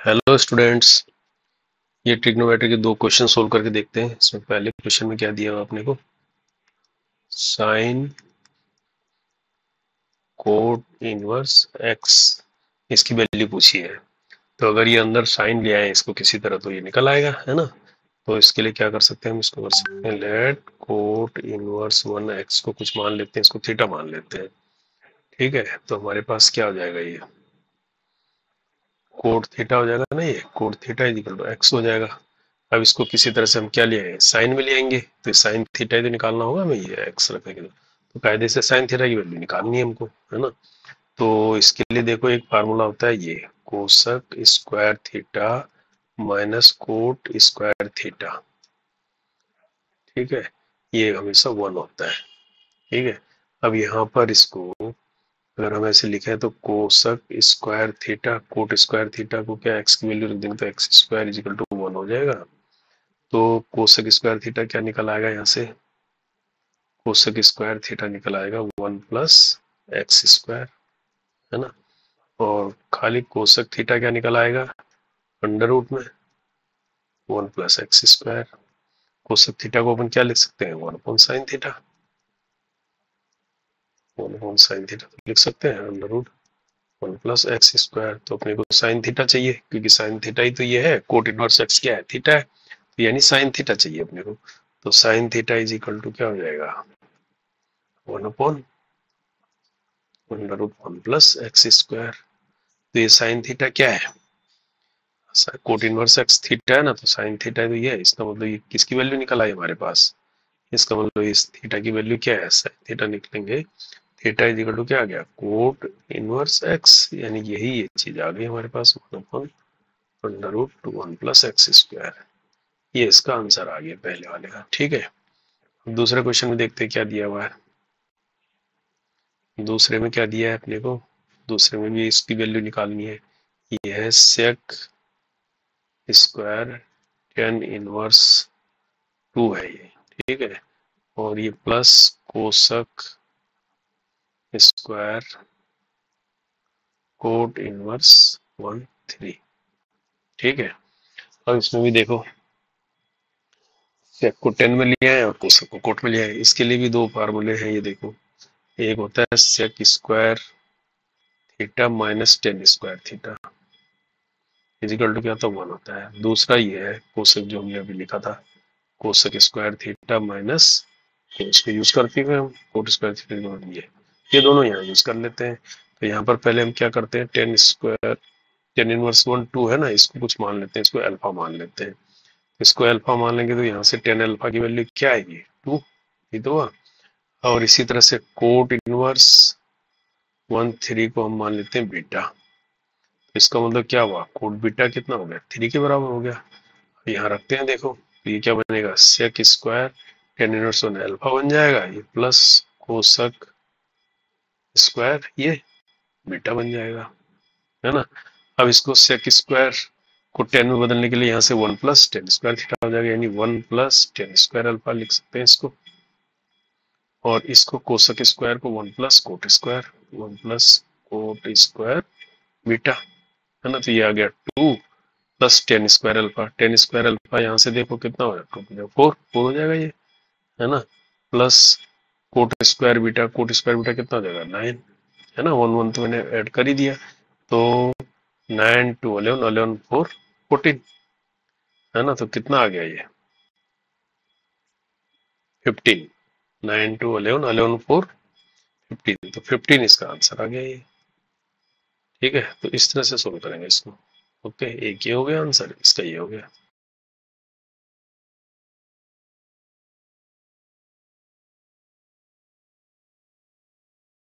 Hello students, ये trigonometry के दो क्वेश्चन सोल्व करके देखते हैं। इसमें पहले क्वेश्चन में क्या दिया हुआ आपने को, साइन कोट इनवर्स एक्स, इसकी वैल्यू पूछी है। तो अगर ये अंदर साइन ले आए इसको किसी तरह तो ये निकल आएगा, है ना। तो इसके लिए क्या कर सकते हैं, हम इसको कर सकते हैं लेट कोट इनवर्स 1x को कुछ मान लेते हैं, इसको थीटा मान लेते हैं। ठीक है, तो हमारे पास क्या हो जाएगा, ये कोट थीटा हो जाएगा ना, ये cot theta is equal to x हो जाएगा। अब इसको किसी तरह से हम क्या ले आएंगे, साइन में ले आएंगे, तो साइन थीटा ही तो निकालना होगा हमें, ये एक्स रखेंगे तो कायदे से साइन थीटा की वैल्यू निकालनी है हमको, है ना। तो इसके लिए देखो एक फार्मूला होता है, ये cosec square theta minus cot square theta. ठीक है, ये हमेशा 1 होता है। ठीक है, अब यहाँ पर इसको अगर हम ऐसे लिखे तो cosec square theta cot square theta को क्या एक्स की वैल्यू रख देंगे तो x square is equal to 1 हो जाएगा। तो कोसक स्क्वायर थीटा क्या निकल आएगा, यहाँ से कोसक स्क्वायर थीटा निकल आएगा 1 प्लस एक्स स्क्वायर, है ना। और खाली कोसक थीटा क्या निकल आएगा, अंडर रूट में 1 plus x square. Cosec theta को अपन क्या लिख सकते हैं, 1 upon sine theta, 1 upon sine theta तो लिख सकते हैं under root 1 plus x square. तो अपने को साइन थीटा चाहिए, क्योंकि साइन थीटा ही तो ये है, कोट इनवर्स एक्स क्या है, थीटा है, तो यानी साइन थीटा चाहिए अपने को। तो sine theta is equal to क्या हो जाएगा, 1 upon under root 1 plus x square. तो ये साइन थीटा क्या है, कोट इनवर्स एक्स थीटा है ना, तो साइन थीटा तो ये है। इसका मतलब ये किसकी वैल्यू निकल आई हमारे पास, इसका मतलब इस थीटा की वैल्यू क्या है, साइन थीटा निकलेंगे, थीटा इज इक्वल टू क्या आ गया, कोट इनवर्स एक्स, यानी यही ये चीज आ गई हमारे पास, 1 upon under root 1 plus x square. ये इसका आंसर आ गया पहले वाले का। ठीक है, दूसरे क्वेश्चन में देखते हैं क्या दिया हुआ है। दूसरे में क्या दिया है अपने को, दूसरे में भी इसकी वैल्यू निकालनी है। ये है सेक स्क्वायर टेन इनवर्स 2 है ये, ठीक है। और ये plus cosec square cot inverse 1/3। ठीक है, अब इसमें भी देखो सेक को 10 में लिया है और कोसक को कोट में लिया है। इसके लिए भी दो फार्मूले हैं, ये देखो, एक होता है sec square theta minus tan square theta is equal to क्या तो 1 होता है। दूसरा ये है कोसेक, जो हमने अभी लिखा था, कोसेक स्क्वायर थीटा माइनस, तो इसको यूज करते हुए हम कोट स्क्वायर थीटा, ये दोनों यहाँ यूज कर लेते हैं। तो यहाँ पर पहले हम क्या करते हैं, टेन स्क्वायर टेन इनवर्स 1 2 है ना, इसको कुछ मान लेते हैं, इसको अल्फा मान लेते हैं। इसको अल्फा मान लेंगे तो यहाँ से टेन अल्फा की वैल्यू क्या आएगी, 2, ये तो हुआ। और इसी तरह से कोट इनवर्स 1/3 को हम मान लेते हैं बीटा। तो इसका मतलब क्या हुआ, कोट बीटा कितना हो गया, 3 के बराबर हो गया। यहाँ रखते हैं, देखो तो ये क्या बनेगा, sec square tan inverse 1 alpha बन जाएगा, ये प्लस कोसक स्क्वायर ये बीटा बन जाएगा, है ना। अब इसको सेक स्क्वायर को 10 में बदलने के लिए यहाँ से 1 प्लस टेन स्क्वायर थीटा हो जाएगा, यानी 1 प्लस टेन स्क्वायर अल्फा लिख सकते हैं इसको। और इसको कोसक स्क्वायर को 1 plus coat square 1 plus coat square beta, है ना। तो ये आ गया 2 plus ten square alpha, ten square alpha यहाँ से देखो कितना हो जाएगा, 4 हो जाएगा ये, है ना। Plus coat square beta, coat square beta कितना हो जाएगा 9, है ना। 1 1 तो मैंने ऐड कर ही दिया। तो 9 2 11 11 4 14, है ना। तो कितना आ गया ये 15, 9 2 11 11 4 15, तो 15 इसका आंसर आ गया ये। ठीक है, तो इस तरह से सोल्व करेंगे इसको। ओके, एक ये हो गया आंसर, इसका ये हो गया।